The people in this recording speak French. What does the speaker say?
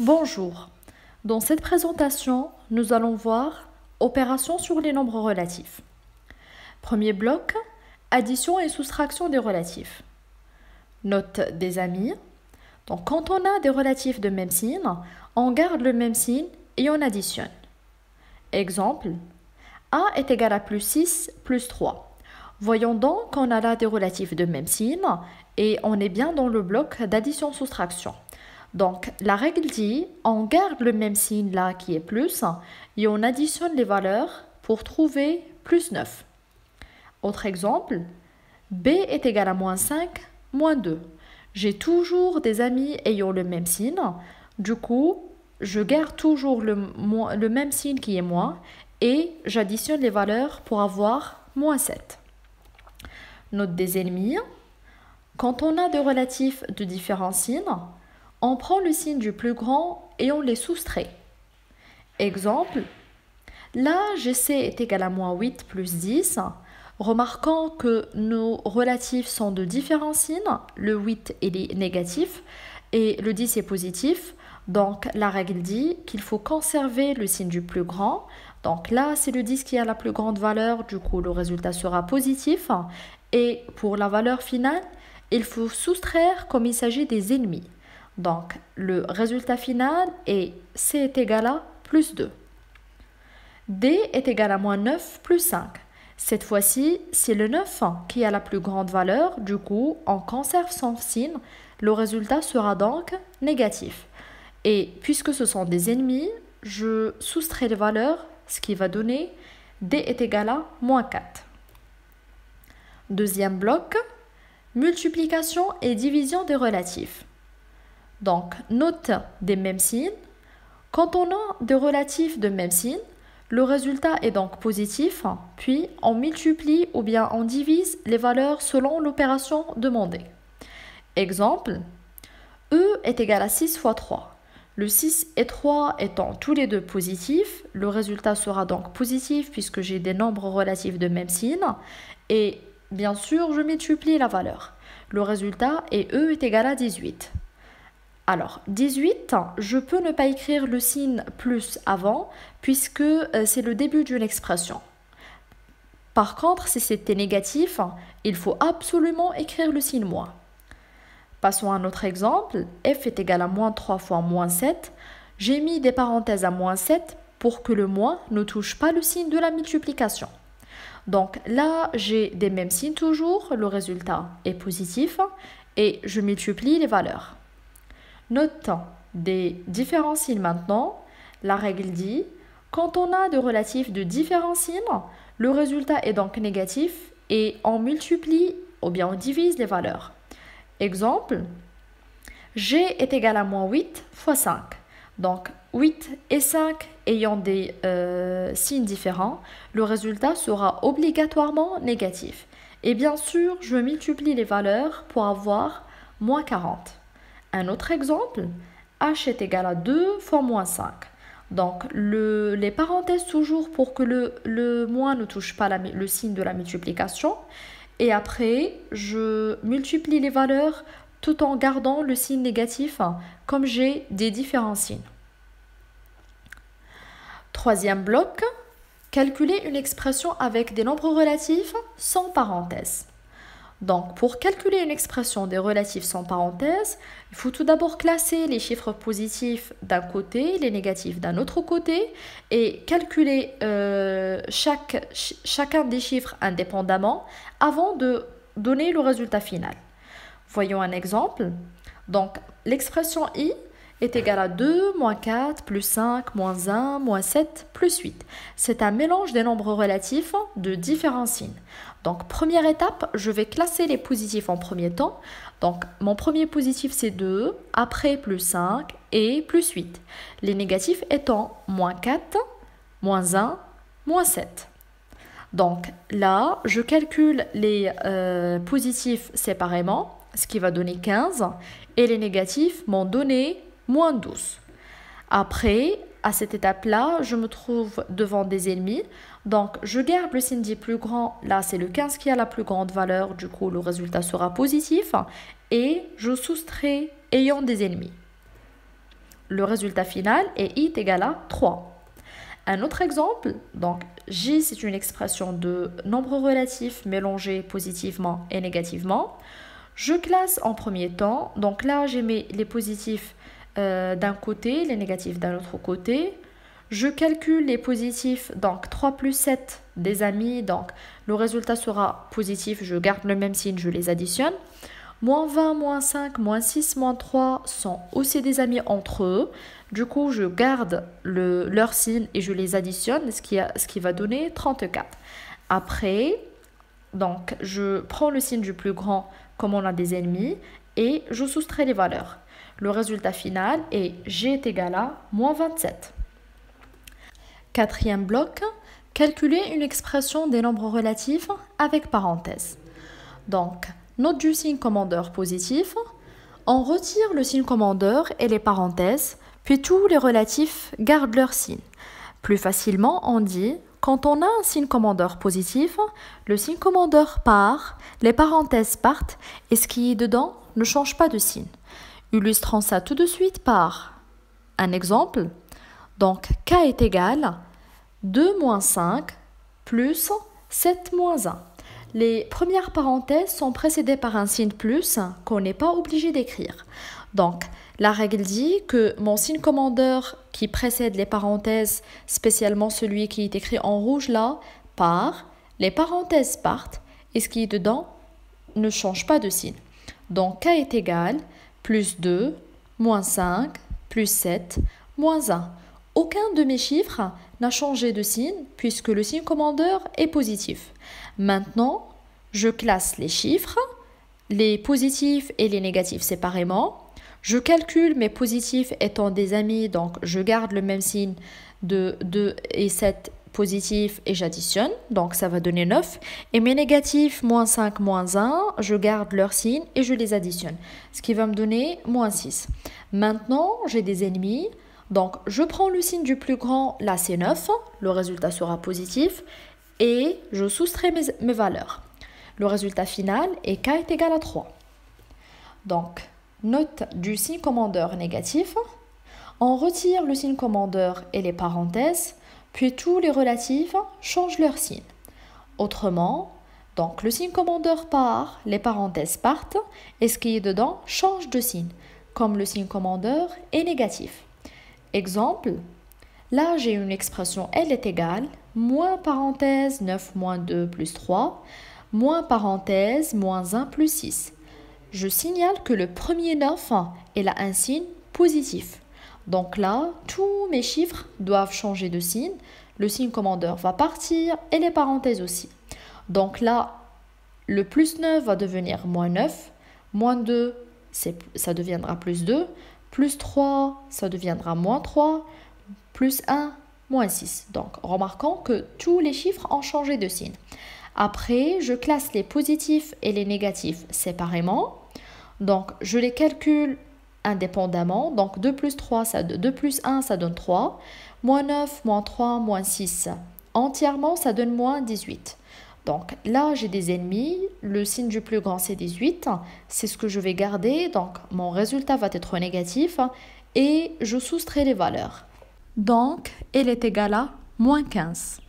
Bonjour. Dans cette présentation, nous allons voir opérations sur les nombres relatifs. Premier bloc, addition et soustraction des relatifs. Note des amis. Donc, quand on a des relatifs de même signe, on garde le même signe et on additionne. Exemple, A est égal à plus 6 plus 3. Voyons donc qu'on a là des relatifs de même signe et on est bien dans le bloc d'addition-soustraction. Donc, la règle dit, on garde le même signe là qui est plus et on additionne les valeurs pour trouver plus 9. Autre exemple, B est égal à moins 5, moins 2. J'ai toujours des amis ayant le même signe, du coup, je garde toujours le même signe qui est moins et j'additionne les valeurs pour avoir moins 7. Note des ennemis, quand on a des relatifs de différents signes, on prend le signe du plus grand et on les soustrait. Exemple, là, GC est égal à moins 8 plus 10. Remarquons que nos relatifs sont de différents signes. Le 8 est négatif et le 10 est positif. Donc, la règle dit qu'il faut conserver le signe du plus grand. Donc là, c'est le 10 qui a la plus grande valeur. Du coup, le résultat sera positif. Et pour la valeur finale, il faut soustraire comme il s'agit des ennemis. Donc, le résultat final est C est égal à plus 2. D est égal à moins 9 plus 5. Cette fois-ci, c'est le 9 qui a la plus grande valeur. Du coup, on conserve son signe. Le résultat sera donc négatif. Et puisque ce sont des ennemis, je soustrais les valeurs, ce qui va donner D est égal à moins 4. Deuxième bloc, multiplication et division des relatifs. Donc, note des mêmes signes. Quand on a des relatifs de même signe, le résultat est donc positif, puis on multiplie ou bien on divise les valeurs selon l'opération demandée. Exemple, E est égal à 6 fois 3. Le 6 et 3 étant tous les deux positifs, le résultat sera donc positif puisque j'ai des nombres relatifs de même signe. Et bien sûr, je multiplie la valeur. Le résultat est E est égal à 18. Alors, 18, je peux ne pas écrire le signe plus avant, puisque c'est le début d'une expression. Par contre, si c'était négatif, il faut absolument écrire le signe moins. Passons à un autre exemple. F est égal à moins 3 fois moins 7. J'ai mis des parenthèses à moins 7 pour que le moins ne touche pas le signe de la multiplication. Donc là, j'ai des mêmes signes toujours, le résultat est positif et je multiplie les valeurs. Note des différents signes maintenant. La règle dit, quand on a des relatifs de différents signes, le résultat est donc négatif et on multiplie ou bien on divise les valeurs. Exemple, G est égal à moins 8 fois 5. Donc 8 et 5 ayant des signes différents, le résultat sera obligatoirement négatif. Et bien sûr, je multiplie les valeurs pour avoir moins 40. Un autre exemple, H est égal à 2 fois moins 5. Donc, les parenthèses toujours pour que le moins ne touche pas le signe de la multiplication. Et après, je multiplie les valeurs tout en gardant le signe négatif comme j'ai des différents signes. Troisième bloc, calculer une expression avec des nombres relatifs sans parenthèses. Donc, pour calculer une expression des relatifs sans parenthèse, il faut tout d'abord classer les chiffres positifs d'un côté, les négatifs d'un autre côté, et calculer chacun des chiffres indépendamment avant de donner le résultat final. Voyons un exemple. Donc, l'expression I est égale à 2, moins 4, plus 5, moins 1, moins 7, plus 8. C'est un mélange des nombres relatifs de différents signes. Donc, première étape, je vais classer les positifs en premier temps. Donc, mon premier positif, c'est 2, après plus 5 et plus 8. Les négatifs étant moins 4, moins 1, moins 7. Donc, là, je calcule les positifs séparément, ce qui va donner 15, et les négatifs m'ont donné moins 12. Après, à cette étape-là, je me trouve devant des ennemis. Donc, je garde le signe dit plus grand. Là, c'est le 15 qui a la plus grande valeur. Du coup, le résultat sera positif. Et je soustrais ayant des ennemis. le résultat final est i est égal à 3. Un autre exemple, donc j c'est une expression de nombre relatif mélangé positivement et négativement. Je classe en premier temps, donc là j'ai mis les positifs d'un côté, les négatifs d'un autre côté. Je calcule les positifs, donc 3 plus 7 des amis, donc le résultat sera positif, je garde le même signe, je les additionne. Moins 20, moins 5, moins 6, moins 3 sont aussi des amis entre eux. Du coup, je garde leur signe et je les additionne, ce qui va donner 34. Après, donc, je prends le signe du plus grand comme on a des ennemis et je soustrais les valeurs. Le résultat final est g est égal à moins 27. Quatrième bloc, calculer une expression des nombres relatifs avec parenthèse. Donc, note du signe commandeur positif, on retire le signe commandeur et les parenthèses, puis tous les relatifs gardent leur signe. Plus facilement, on dit, quand on a un signe commandeur positif, le signe commandeur part, les parenthèses partent et ce qui est dedans ne change pas de signe. Illustrons ça tout de suite par un exemple. Donc, k est égal 2 moins 5 plus 7 moins 1. Les premières parenthèses sont précédées par un signe plus qu'on n'est pas obligé d'écrire. Donc, la règle dit que mon signe commandeur qui précède les parenthèses, spécialement celui qui est écrit en rouge là, part, les parenthèses partent et ce qui est dedans ne change pas de signe. Donc, k est égal plus 2, moins 5, plus 7, moins 1. Aucun de mes chiffres n'a changé de signe puisque le signe commandeur est positif. Maintenant, je classe les chiffres, les positifs et les négatifs séparément. Je calcule mes positifs étant des amis, donc je garde le même signe de 2 et 7 positifs et j'additionne, donc ça va donner 9. Et mes négatifs, moins 5, moins 1, je garde leur signe et je les additionne, ce qui va me donner moins 6. Maintenant, j'ai des ennemis. Donc, je prends le signe du plus grand, là c'est 9, le résultat sera positif, et je soustrais mes valeurs. Le résultat final est k est égal à 3. Donc, note du signe commandeur négatif, on retire le signe commandeur et les parenthèses, puis tous les relatifs changent leur signe. Autrement, donc le signe commandeur part, les parenthèses partent, et ce qui est dedans change de signe, comme le signe commandeur est négatif. Exemple, là j'ai une expression L est égale, moins parenthèse 9 moins 2 plus 3, moins parenthèse moins 1 plus 6. Je signale que le premier 9 il a un signe positif. Donc là, tous mes chiffres doivent changer de signe. Le signe commandeur va partir et les parenthèses aussi. Donc là, le plus 9 va devenir moins 9, moins 2, ça deviendra plus 2, plus 3, ça deviendra moins 3, plus 1, moins 6. Donc, remarquons que tous les chiffres ont changé de signe. Après, je classe les positifs et les négatifs séparément. Donc, je les calcule indépendamment. Donc, 2 plus 3, 2 plus 1, ça donne 3. Moins 9, moins 3, moins 6. Entièrement, ça donne moins 18. Donc là, j'ai des ennemis. Le signe du plus grand, c'est 18. C'est ce que je vais garder. Donc, mon résultat va être négatif. Et je soustrais les valeurs. Donc, elle est égale à moins 15.